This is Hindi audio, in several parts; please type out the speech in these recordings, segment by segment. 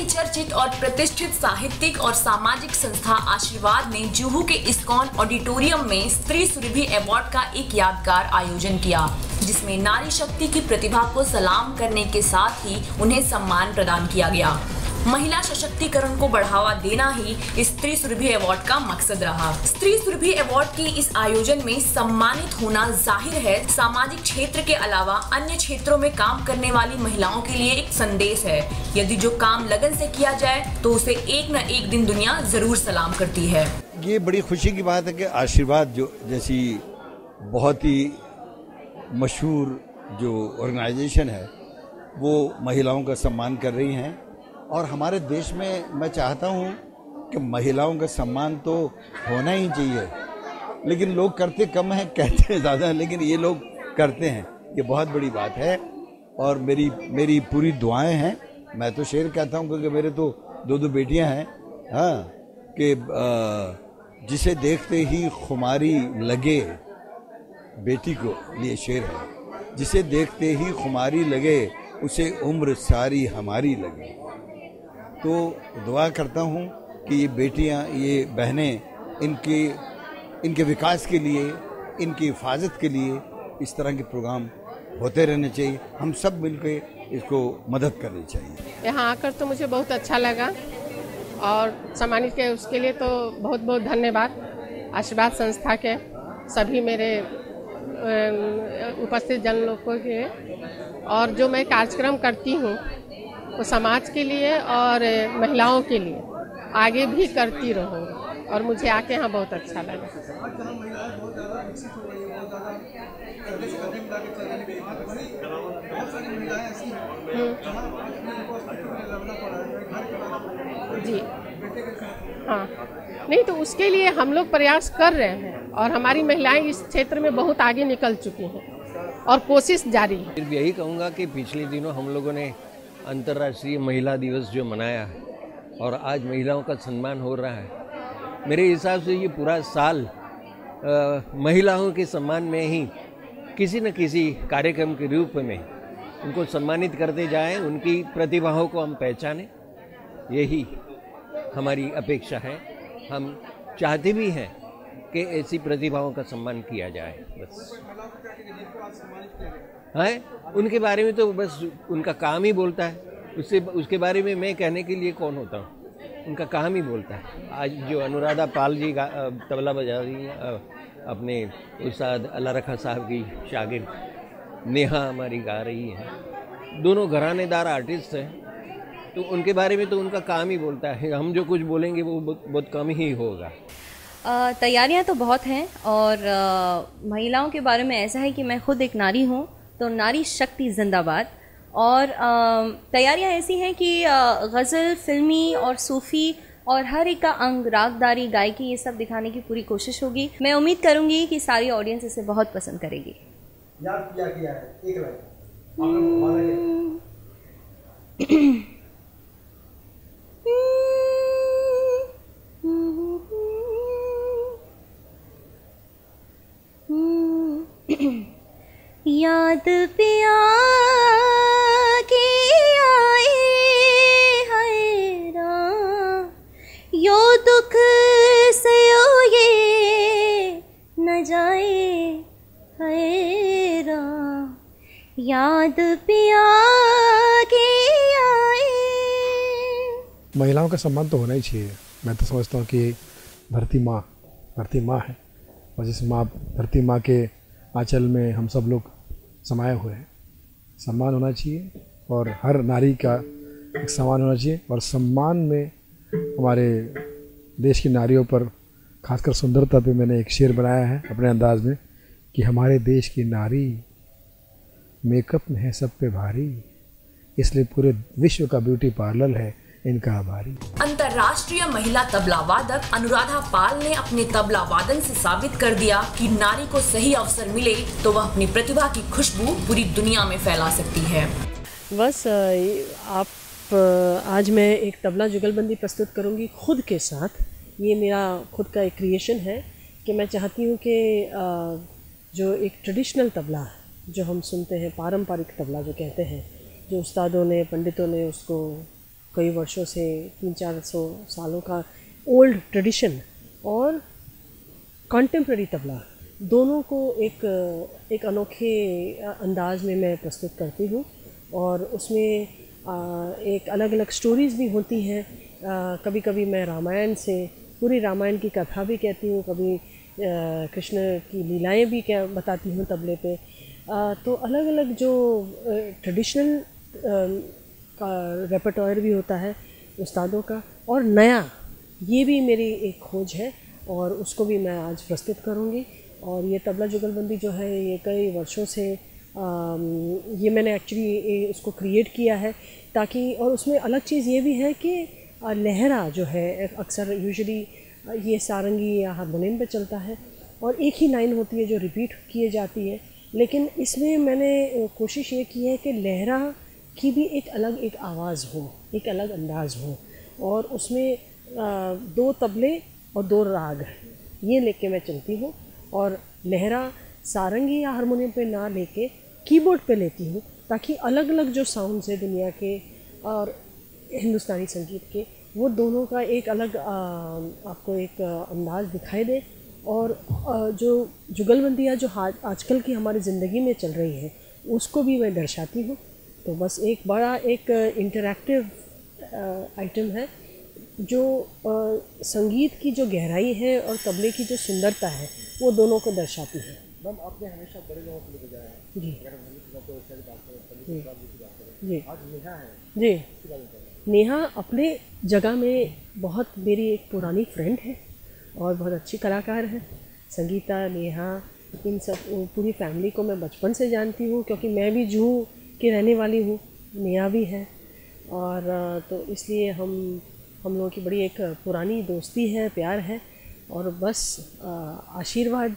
चर्चित और प्रतिष्ठित साहित्यिक और सामाजिक संस्था आशीर्वाद ने जुहू के इस्कॉन ऑडिटोरियम में स्त्री सुरभि अवार्ड का एक यादगार आयोजन किया, जिसमें नारी शक्ति की प्रतिभा को सलाम करने के साथ ही उन्हें सम्मान प्रदान किया गया। महिला सशक्तिकरण को बढ़ावा देना ही स्त्री सुरभि अवार्ड का मकसद रहा। स्त्री सुरभि अवार्ड के इस आयोजन में सम्मानित होना जाहिर है सामाजिक क्षेत्र के अलावा अन्य क्षेत्रों में काम करने वाली महिलाओं के लिए एक संदेश है। यदि जो काम लगन से किया जाए तो उसे एक न एक दिन दुनिया जरूर सलाम करती है। ये बड़ी खुशी की बात है कि आशीर्वाद जो जैसी बहुत ही मशहूर जो ऑर्गेनाइजेशन है वो महिलाओं का सम्मान कर रही हैं। और हमारे देश में मैं चाहता हूँ कि महिलाओं का सम्मान तो होना ही चाहिए, लेकिन लोग करते कम हैं, कहते ज़्यादा हैं, लेकिन ये लोग करते हैं। ये बहुत बड़ी बात है और मेरी पूरी दुआएं हैं। मैं तो शेर कहता हूँ क्योंकि मेरे तो दो बेटियां हैं। हाँ, कि जिसे देखते ही खुमारी लगे, बेटी को लिए शेर है, जिसे देखते ही खुमारी लगे उसे उम्र सारी हमारी लगे। तो दुआ करता हूँ कि ये बेटियाँ, ये बहनें, इनके विकास के लिए, इनकी हिफाजत के लिए इस तरह के प्रोग्राम होते रहने चाहिए। हम सब मिलकर इसको मदद करनी चाहिए। यहाँ आकर तो मुझे बहुत अच्छा लगा और सम्मानित किया उसके लिए तो बहुत बहुत धन्यवाद आशीर्वाद संस्था के सभी मेरे उपस्थित जन लोगों के। और जो मैं कार्यक्रम करती हूँ वो समाज के लिए और महिलाओं के लिए आगे भी करती रहूँगी और मुझे आके यहाँ बहुत अच्छा लगा। जी हाँ, नहीं तो उसके लिए हम लोग प्रयास कर रहे हैं और हमारी महिलाएं इस क्षेत्र में बहुत आगे निकल चुकी हैं और कोशिश जारी है। फिर यही कहूँगा कि पिछले दिनों हम लोगों ने अंतर्राष्ट्रीय महिला दिवस जो मनाया और आज महिलाओं का सम्मान हो रहा है। मेरे हिसाब से ये पूरा साल महिलाओं के सम्मान में ही किसी न किसी कार्यक्रम के रूप में उनको सम्मानित करते जाएं, उनकी प्रतिभाओं को हम पहचानें। यही हमारी अपेक्षा है। हम चाहते भी हैं कि ऐसी प्रतिभाओं का सम्मान किया जाए। बस है, उनके बारे में तो बस उनका काम ही बोलता है। उसके बारे में मैं कहने के लिए कौन होता हूँ, उनका काम ही बोलता है। आज जो अनुराधा पाल जी तबला बजा रही हैं, अपने उस्ताद अल्लाह रखा साहब की शागिर्द नेहा हमारी गा रही हैं, दोनों घरानेदार आर्टिस्ट हैं, तो उनके बारे में तो उनका काम ही बोलता है। हम जो कुछ बोलेंगे वो बहुत कम ही होगा। तैयारियां तो बहुत हैं और महिलाओं के बारे में ऐसा है कि मैं खुद एक नारी हूं, तो नारी शक्ति जिंदाबाद। और तैयारियां ऐसी हैं कि गज़ल, फिल्मी और सूफ़ी और हर एक का अंग, रागदारी, गायकी, ये सब दिखाने की पूरी कोशिश होगी। मैं उम्मीद करूंगी कि सारी ऑडियंस इसे बहुत पसंद करेगी। याद क्या किया है एक लाइन याद पिया के आए हैरा, यो दुख सयो ये न जाए हैरा, याद पिया के आए। महिलाओं का सम्मान तो होना ही चाहिए। मैं तो समझता हूँ कि धरती माँ है और जिस धरती माँ के आंचल में हम सब लोग समाये हुए हैं। सम्मान होना चाहिए और हर नारी का एक सम्मान होना चाहिए। और सम्मान में हमारे देश की नारियों पर, खासकर सुंदरता पे, मैंने एक शेर बनाया है अपने अंदाज में कि हमारे देश की नारी मेकअप में है सब पे भारी, इसलिए पूरे विश्व का ब्यूटी पार्लर है इनका आभारी। अंतर्राष्ट्रीय महिला तबला वादक अनुराधा पाल ने अपने तबला वादन से साबित कर दिया कि नारी को सही अवसर मिले तो वह अपनी प्रतिभा की खुशबू पूरी दुनिया में फैला सकती है। बस आज मैं एक तबला जुगलबंदी प्रस्तुत करूंगी खुद के साथ। ये मेरा खुद का एक क्रिएशन है कि मैं चाहती हूँ कि जो एक ट्रेडिशनल तबला जो हम सुनते हैं, पारंपरिक तबला जो कहते हैं, जो उस्तादों ने, पंडितों ने उसको कई वर्षों से 300-400 सालों का ओल्ड ट्रेडिशन और कॉन्टेम्प्ररी तबला दोनों को एक अनोखे अंदाज में मैं प्रस्तुत करती हूँ और उसमें एक अलग अलग स्टोरीज़ भी होती हैं। कभी कभी मैं रामायण से पूरी रामायण की कथा भी कहती हूँ, कभी कृष्ण की लीलाएं भी क्या बताती हूँ तबले पे। तो अलग अलग जो ट्रेडिशनल का रेpertoire भी होता है उस्तादों का, और नया ये भी मेरी एक खोज है और उसको भी मैं आज प्रस्तुत करूँगी। और ये तबला जुगलबंदी जो है ये कई वर्षों से ये मैंने एक्चुअली उसको क्रिएट किया है ताकि, और उसमें अलग चीज़ ये भी है कि लहरा जो है अक्सर यूजुअली ये सारंगी या हारमोनियम पे चलता है और एक ही लाइन होती है जो रिपीट किए जाती है, लेकिन इसमें मैंने कोशिश ये की है कि लहरा की भी एक आवाज़ हो, एक अलग अंदाज़ हो, और उसमें 2 तबले और 2 राग ये लेके मैं चलती हूँ। और लहरा सारंगी या हारमोनियम पे ना लेके कीबोर्ड पे लेती हूँ ताकि अलग अलग जो साउंड्स है दुनिया के और हिंदुस्तानी संगीत के, वो दोनों का एक अलग आपको एक अंदाज़ दिखाई दे। और जो जुगलबंदियाँ जो आजकल की हमारी ज़िंदगी में चल रही है उसको भी मैं दर्शाती हूँ। तो बस एक बड़ा एक इंटरैक्टिव आइटम है जो संगीत की जो गहराई है और तबले की जो सुंदरता है वो दोनों को दर्शाती है। मैम आपने हमेशा बड़े लोगों के लिए बजाया है। जी जी। आज नेहा है जी। नेहा अपने जगह में बहुत मेरी एक पुरानी फ्रेंड है और बहुत अच्छी कलाकार है। संगीता, नेहा, इन सब पूरी फैमिली को मैं बचपन से जानती हूँ क्योंकि मैं भी जूहू की रहने वाली हूँ, नेहा भी है, और तो इसलिए हम लोगों की बड़ी एक पुरानी दोस्ती है, प्यार है। और बस आशीर्वाद,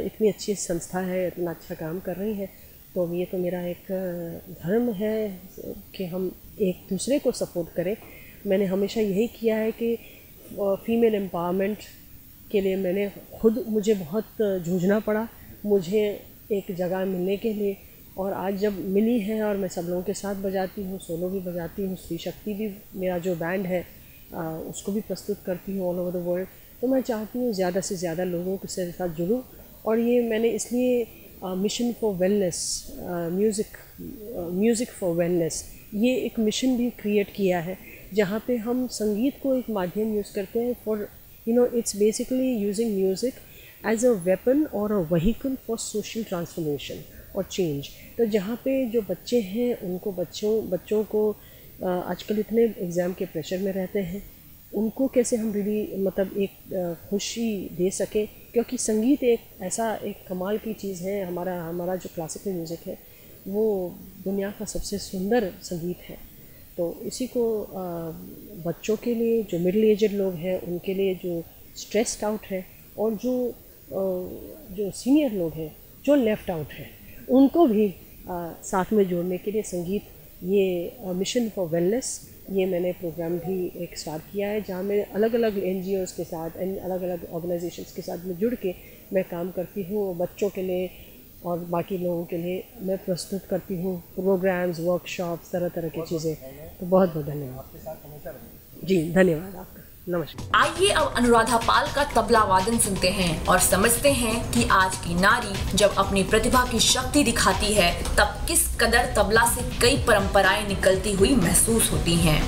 इतनी अच्छी संस्था है, इतना अच्छा काम कर रही है, तो ये तो मेरा एक धर्म है कि हम एक दूसरे को सपोर्ट करें। मैंने हमेशा यही किया है कि फीमेल एम्पावरमेंट के लिए मैंने मुझे बहुत जूझना पड़ा, मुझे एक जगह मिलने के लिए, और आज जब मिली है और मैं सब लोगों के साथ बजाती हूँ, सोलो भी बजाती हूँ, स्त्री शक्ति भी मेरा जो बैंड है उसको भी प्रस्तुत करती हूँ ऑल ओवर द वर्ल्ड। तो मैं चाहती हूँ ज़्यादा से ज़्यादा लोगों के साथ जुड़ूँ, और ये मैंने इसलिए mission for wellness, music for wellness, ये एक मिशन भी क्रिएट किया है जहाँ पे हम संगीत को एक माध्यम यूज़ करते हैं for its basically using music as a weapon और a vehicle for social transformation और चेंज। तो जहाँ पे जो बच्चे हैं उनको बच्चों को आजकल इतने एग्ज़ाम के प्रेशर में रहते हैं, उनको कैसे हम रियली मतलब एक खुशी दे सकें, क्योंकि संगीत एक ऐसा एक कमाल की चीज़ है। हमारा जो क्लासिकल म्यूज़िक है वो दुनिया का सबसे सुंदर संगीत है। तो इसी को बच्चों के लिए, जो मिडिल एजड लोग हैं उनके लिए, जो स्ट्रेस्ड आउट है, और जो सीनियर लोग हैं जो लेफ़्ट आउट है, उनको भी साथ में जोड़ने के लिए संगीत, ये मिशन फॉर वेलनेस, ये मैंने प्रोग्राम भी एक स्टार्ट किया है जहाँ मैं अलग अलग NGOs के साथ, अलग अलग ऑर्गेनाइजेशंस के साथ में जुड़ के मैं काम करती हूँ। बच्चों के लिए और बाकी लोगों के लिए मैं प्रस्तुत करती हूँ प्रोग्राम्स, वर्कशॉप्स, तरह तरह की चीज़ें। तो बहुत बहुत धन्यवाद। जी धन्यवाद आपका, नमस्कार। आइए अब अनुराधा पाल का तबला वादन सुनते हैं और समझते हैं कि आज की नारी जब अपनी प्रतिभा की शक्ति दिखाती है तब किस कदर तबला से कई परंपराएं निकलती हुई महसूस होती हैं।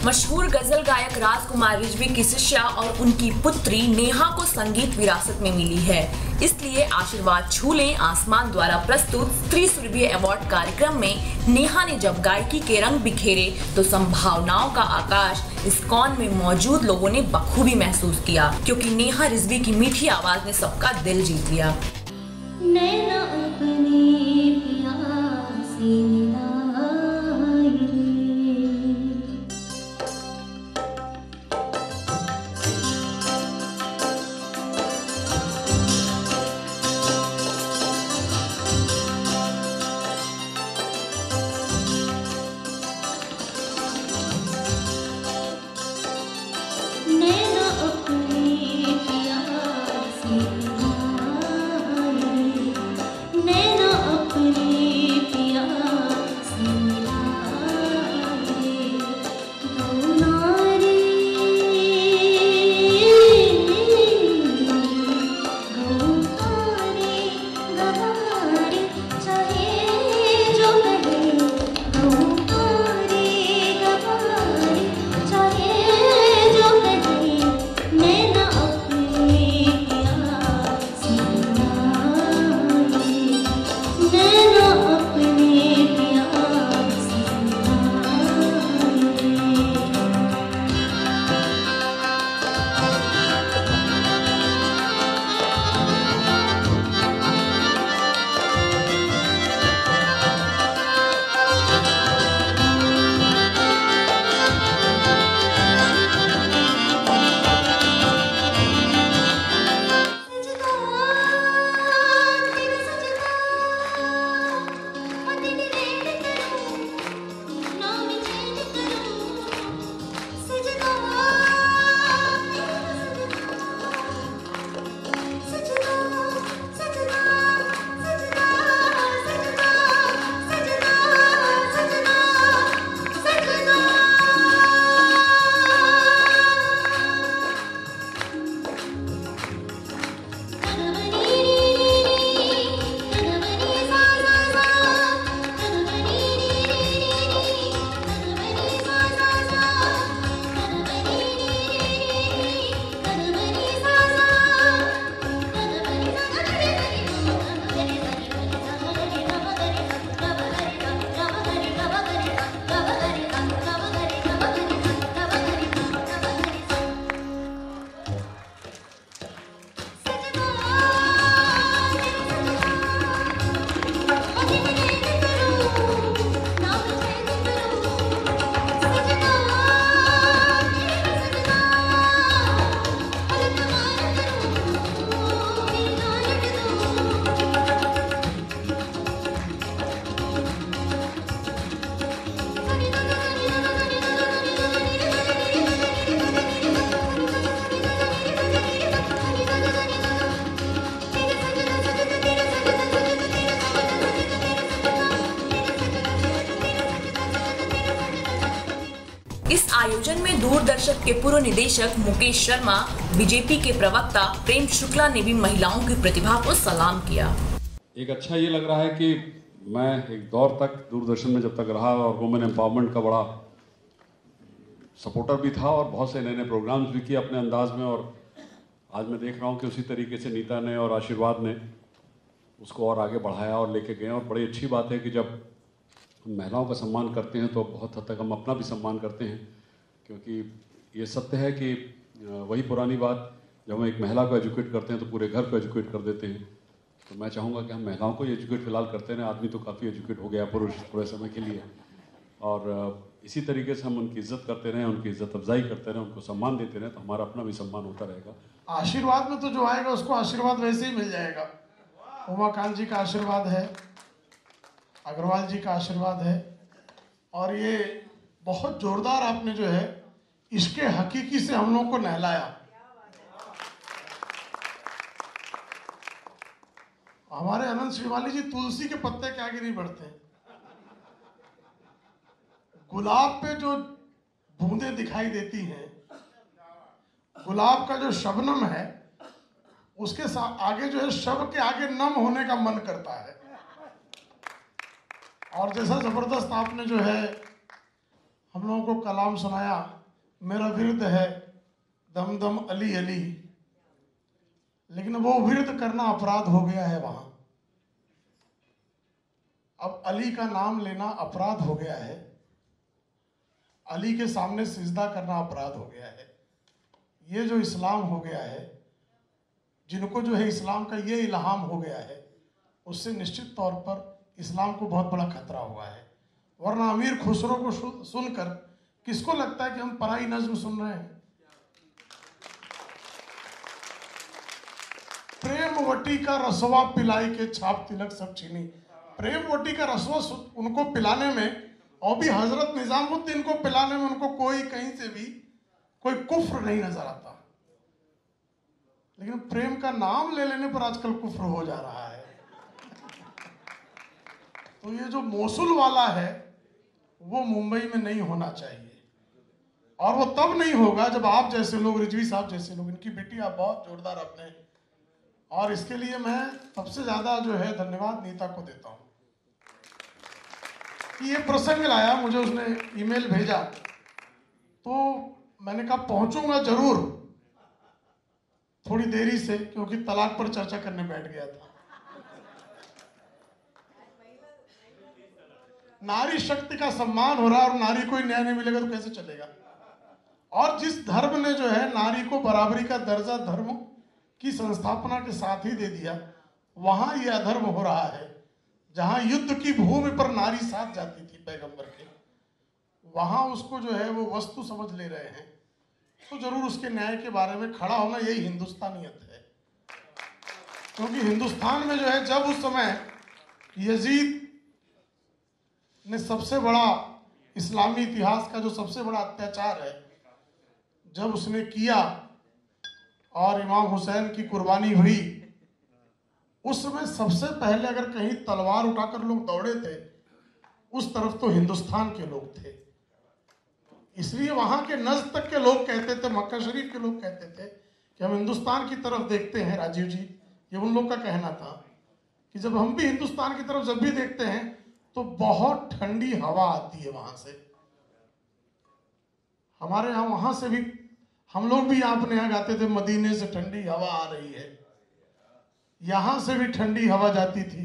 मशहूर गजल गायक राजकुमार रिजवी की शिष्या और उनकी पुत्री नेहा को संगीत विरासत में मिली है। इसलिए आशीर्वाद छू लें आसमान द्वारा प्रस्तुत स्त्री सुरभि अवार्ड कार्यक्रम में नेहा ने जब गायकी के रंग बिखेरे तो संभावनाओं का आकाश इस्कॉन में मौजूद लोगों ने बखूबी महसूस किया, क्योंकि नेहा रिजवी की मीठी आवाज ने सबका दिल जीत लिया। नैना अपने प्यासे इस आयोजन में दूरदर्शन के पूर्व निदेशक मुकेश शर्मा, बीजेपी के प्रवक्ता प्रेम शुक्ला ने भी महिलाओं की प्रतिभा को सलाम किया। एक अच्छा ये लग रहा है कि मैं एक दौर तक दूरदर्शन में जब तक रहा और वुमेन एम्पावरमेंट का बड़ा सपोर्टर भी था और बहुत से नए नए प्रोग्राम्स भी किए अपने अंदाज में, और आज मैं देख रहा हूँ कि उसी तरीके से नीता ने और आशीर्वाद ने उसको और आगे बढ़ाया और लेके गए। और बड़ी अच्छी बात है कि जब हम महिलाओं का सम्मान करते हैं तो बहुत हद तक हम अपना भी सम्मान करते हैं, क्योंकि ये सत्य है कि वही पुरानी बात, जब हम एक महिला को एजुकेट करते हैं तो पूरे घर को एजुकेट कर देते हैं। तो मैं चाहूँगा कि हम महिलाओं को ही एजुकेट फिलहाल करते हैं। आदमी तो काफ़ी एजुकेट हो गया पुरुष थोड़े समय के लिए, और इसी तरीके से हम उनकी इज्जत करते रहें, उनकी इज्जत अफजाई करते रहें, उनको सम्मान देते रहें, तो हमारा अपना भी सम्मान होता रहेगा। आशीर्वाद में तो जो आएगा उसको आशीर्वाद वैसे ही मिल जाएगा। उमाकांत जी का आशीर्वाद है, अग्रवाल जी का आशीर्वाद है, और ये बहुत जोरदार आपने जो है इसके हकीकी से हम लोगों को नहलाया। हमारे अनंत श्रीमाली जी तुलसी के पत्ते के आगे नहीं बढ़ते। गुलाब पे जो बूंदें दिखाई देती हैं, गुलाब का जो शबनम है उसके आगे जो है शब के आगे नम होने का मन करता है। और जैसा ज़बरदस्त आपने जो है हम लोगों को कलाम सुनाया, मेरा विरद है दम दम अली अली, लेकिन वो विरद करना अपराध हो गया है वहाँ। अब अली का नाम लेना अपराध हो गया है, अली के सामने सिजदा करना अपराध हो गया है। ये जो इस्लाम हो गया है, जिनको जो है इस्लाम का ये इल्हाम हो गया है, उससे निश्चित तौर पर इस्लाम को बहुत बड़ा खतरा हुआ है। वरना अमीर खुसरो को सुनकर किसको लगता है कि हम पराई नज्म सुन रहे हैं? प्रेमवटी का रसवा पिलाई के छाप तिलक सब छीनी। प्रेमवटी का रसवा उनको पिलाने में, और भी हजरत निजामुद्दीन को पिलाने में उनको कोई कहीं से भी कोई कुफ्र नहीं नजर आता, लेकिन प्रेम का नाम ले लेने पर आजकल कुफ्र हो जा रहा है। तो ये जो मोसुल वाला है वो मुंबई में नहीं होना चाहिए, और वो तब नहीं होगा जब आप जैसे लोग, रिजवी साहब जैसे लोग, इनकी बेटी आप बहुत जोरदार आपने, और इसके लिए मैं सबसे ज्यादा जो है धन्यवाद नीता को देता हूं कि ये प्रसंग लाया। मुझे उसने ईमेल भेजा तो मैंने कहा पहुंचूंगा जरूर, थोड़ी देरी से, क्योंकि तलाक पर चर्चा करने बैठ गया था। नारी शक्ति का सम्मान हो रहा है और नारी को ही न्याय नहीं मिलेगा तो कैसे चलेगा? और जिस धर्म ने जो है नारी को बराबरी का दर्जा धर्म की संस्थापना के साथ ही दे दिया, वहां यह अधर्म हो रहा है। जहां युद्ध की भूमि पर नारी साथ जाती थी पैगंबर के, वहां उसको जो है वो वस्तु समझ ले रहे हैं। तो जरूर उसके न्याय के बारे में खड़ा होना यही हिंदुस्तानियत है। क्योंकि हिंदुस्तान में जो है, जब उस समय यजीद ने सबसे बड़ा इस्लामी इतिहास का जो सबसे बड़ा अत्याचार है जब उसने किया और इमाम हुसैन की कुर्बानी हुई, उस समय सबसे पहले अगर कहीं तलवार उठाकर लोग दौड़े थे उस तरफ तो हिंदुस्तान के लोग थे। इसलिए वहां के नज़्द तक के लोग कहते थे, मक्का शरीफ के लोग कहते थे कि हम हिंदुस्तान की तरफ देखते हैं। राजीव जी, ये उन लोग का कहना था कि जब हम भी हिंदुस्तान की तरफ जब भी देखते हैं तो बहुत ठंडी हवा आती है वहां से। हमारे यहाँ वहां से भी, हम लोग भी अपने यहाँ गाते थे, मदीने से ठंडी हवा आ रही है। यहां से भी ठंडी हवा जाती थी,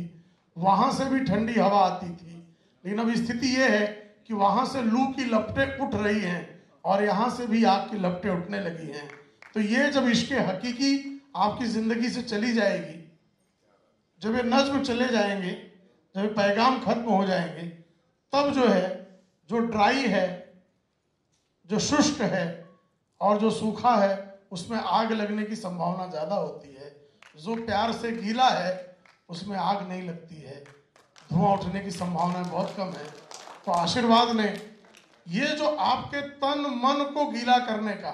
वहां से भी ठंडी हवा आती थी, लेकिन अब स्थिति यह है कि वहां से लू की लपटें उठ रही हैं और यहां से भी आग की लपटें उठने लगी हैं। तो ये जब इश्क़े हकीकी आपकी जिंदगी से चली जाएगी, जब ये नज्म चले जाएंगे, जब ये पैगाम खत्म हो जाएंगे, तब जो है, जो ड्राई है, जो शुष्क है और जो सूखा है, उसमें आग लगने की संभावना ज्यादा होती है। जो प्यार से गीला है उसमें आग नहीं लगती है, धुआं उठने की संभावना बहुत कम है। तो आशीर्वाद ने ये जो आपके तन मन को गीला करने का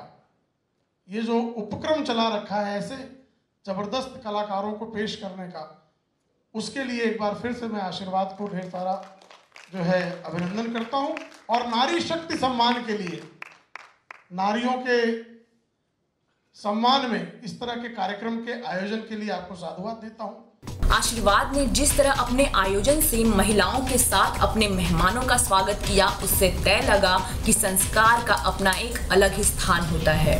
ये जो उपक्रम चला रखा है, ऐसे जबरदस्त कलाकारों को पेश करने का, उसके लिए एक बार फिर से मैं आशीर्वाद को ढेर सारा जो है अभिनंदन करता हूं। और नारी शक्ति सम्मान के लिए, नारियों के सम्मान में इस तरह के कार्यक्रम के आयोजन के लिए आपको साधुवाद देता हूं। आशीर्वाद ने जिस तरह अपने आयोजन से महिलाओं के साथ अपने मेहमानों का स्वागत किया, उससे तय लगा कि संस्कार का अपना एक अलग ही स्थान होता है।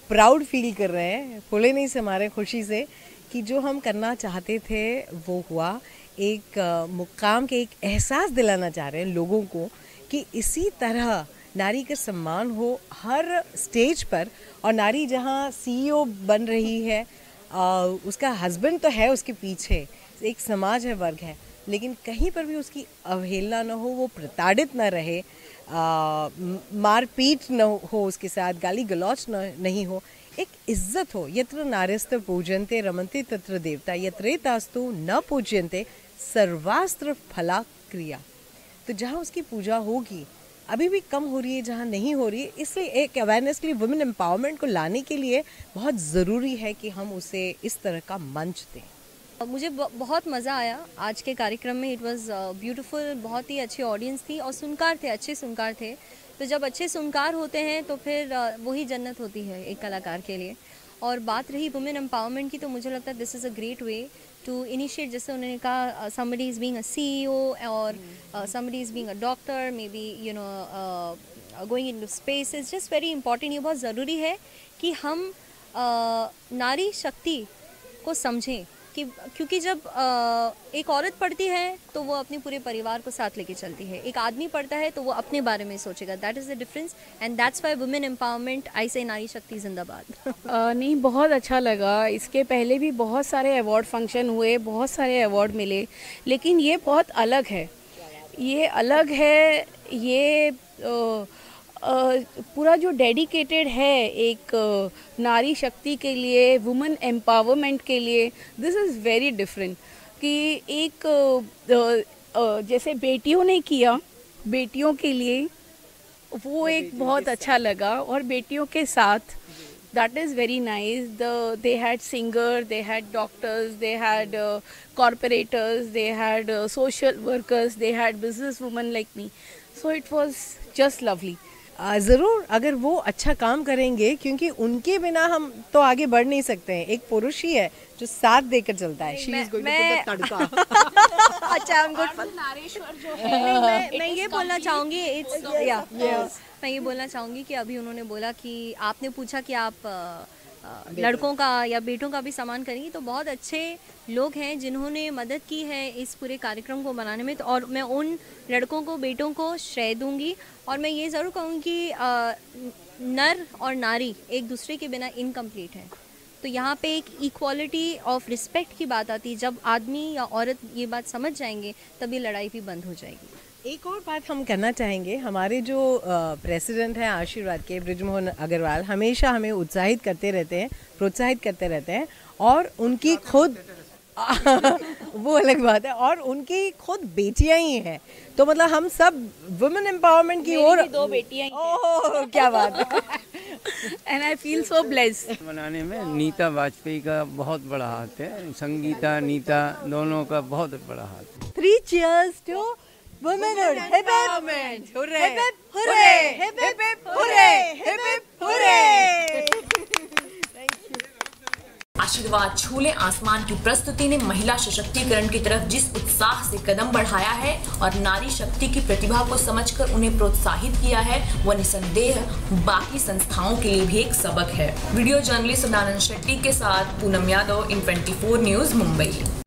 प्राउड फील कर रहे हैं, फूले नहीं समारे खुशी से कि जो हम करना चाहते थे वो हुआ। एक मुकाम के एक एहसास दिलाना चाह रहे हैं लोगों को कि इसी तरह नारी का सम्मान हो हर स्टेज पर। और नारी जहाँ CEO बन रही है, उसका हस्बैंड तो है उसके पीछे, एक समाज है, वर्ग है, लेकिन कहीं पर भी उसकी अवहेलना न हो, वो प्रताड़ित न रहे, मारपीट न हो, उसके साथ गाली गलौच नहीं हो, एक इज्जत हो। यत्र नार्यस्त्र पूजन्ते रमन्ते तत्र देवता, यत्रेतास्तु न पूज्यन्ते सर्वास्त्र फला क्रिया। तो जहाँ उसकी पूजा होगी, अभी भी कम हो रही है जहाँ नहीं हो रही है, इसलिए एक अवेयरनेस के लिए, वुमेन एम्पावरमेंट को लाने के लिए बहुत ज़रूरी है कि हम उसे इस तरह का मंच दें। मुझे बहुत मज़ा आया आज के कार्यक्रम में। इट वाज ब्यूटीफुल, बहुत ही अच्छी ऑडियंस थी और सुनकार थे, अच्छे सुनकार थे। तो जब अच्छे सुनकार होते हैं तो फिर वही जन्नत होती है एक कलाकार के लिए। और बात रही वुमेन एम्पावरमेंट की, तो मुझे लगता है this is a great way to initiate, जैसे उन्होंने कहा somebody is being a CEO और somebody is being a doctor, maybe you know going into space is just very important। ये बहुत ज़रूरी है कि हम नारी शक्ति को समझें कि क्योंकि जब एक औरत पढ़ती है तो वो अपने पूरे परिवार को साथ लेके चलती है, एक आदमी पढ़ता है तो वो अपने बारे में सोचेगा। That is the difference and that's why women empowerment, I say नारी शक्ति जिंदाबाद। नहीं, बहुत अच्छा लगा। इसके पहले भी बहुत सारे अवार्ड फंक्शन हुए, बहुत सारे अवार्ड मिले, लेकिन ये बहुत अलग है। ये अलग है, ये पूरा जो डेडिकेटेड है एक नारी शक्ति के लिए, वुमेन एम्पावरमेंट के लिए, दिस इज़ वेरी डिफरेंट। कि एक जैसे बेटियों ने किया बेटियों के लिए, वो एक बहुत अच्छा लगा। और बेटियों के साथ that is very nice. They had singer, they had doctors, they had corporators, they had social workers, they had business women like me. So it was just lovely. ज़रूर, अगर वो अच्छा काम करेंगे, क्योंकि उनके बिना हम तो आगे बढ़ नहीं सकते हैं। एक पुरुष ही है जो साथ देकर चलता है। She is going to put the तड़का। अच्छा, I'm good for नारेश्वर जो है। मैं ये बोलना चाहूँगी, मैं ये बोलना चाहूँगी कि अभी उन्होंने बोला कि आपने पूछा कि आप लड़कों का या बेटों का भी सम्मान करेंगी, तो बहुत अच्छे लोग हैं जिन्होंने मदद की है इस पूरे कार्यक्रम को बनाने में। तो और मैं उन लड़कों को, बेटों को श्रेय दूंगी। और मैं ये ज़रूर कहूँगी कि नर और नारी एक दूसरे के बिना इनकम्प्लीट है। तो यहाँ पे एक इक्वालिटी ऑफ रिस्पेक्ट की बात आती है। जब आदमी या औरत ये बात समझ जाएंगे तभी लड़ाई भी बंद हो जाएगी। एक और बात हम करना चाहेंगे, हमारे जो प्रेसिडेंट हैं आशीर्वाद के, बृजमोहन अग्रवाल, हमेशा हमें उत्साहित करते रहते हैं, प्रोत्साहित करते रहते हैं। और उनकी खुद वो अलग बात है, और उनकी खुद बेटियां ही हैं। तो मतलब हम सब वुमेन एम्पावरमेंट की ओर, 2 बेटियां ही। ओह क्या बात है। And I feel so blessed. बनाने में नीता वाजपेयी का बहुत बड़ा हाथ है, संगीता नीता दोनों का बहुत बड़ा हाथ है। 3 cheers to womanhood. Hip hip hooray! Hip hip hooray! Hip hip hooray! Hip hip hooray! आशीर्वाद छूले आसमान की प्रस्तुति ने महिला सशक्तिकरण की तरफ जिस उत्साह से कदम बढ़ाया है और नारी शक्ति की प्रतिभा को समझकर उन्हें प्रोत्साहित किया है, वह निसंदेह बाकी संस्थाओं के लिए भी एक सबक है। वीडियो जर्नलिस्ट सदानंद शेट्टी के साथ पूनम यादव, इन 24 न्यूज, मुंबई।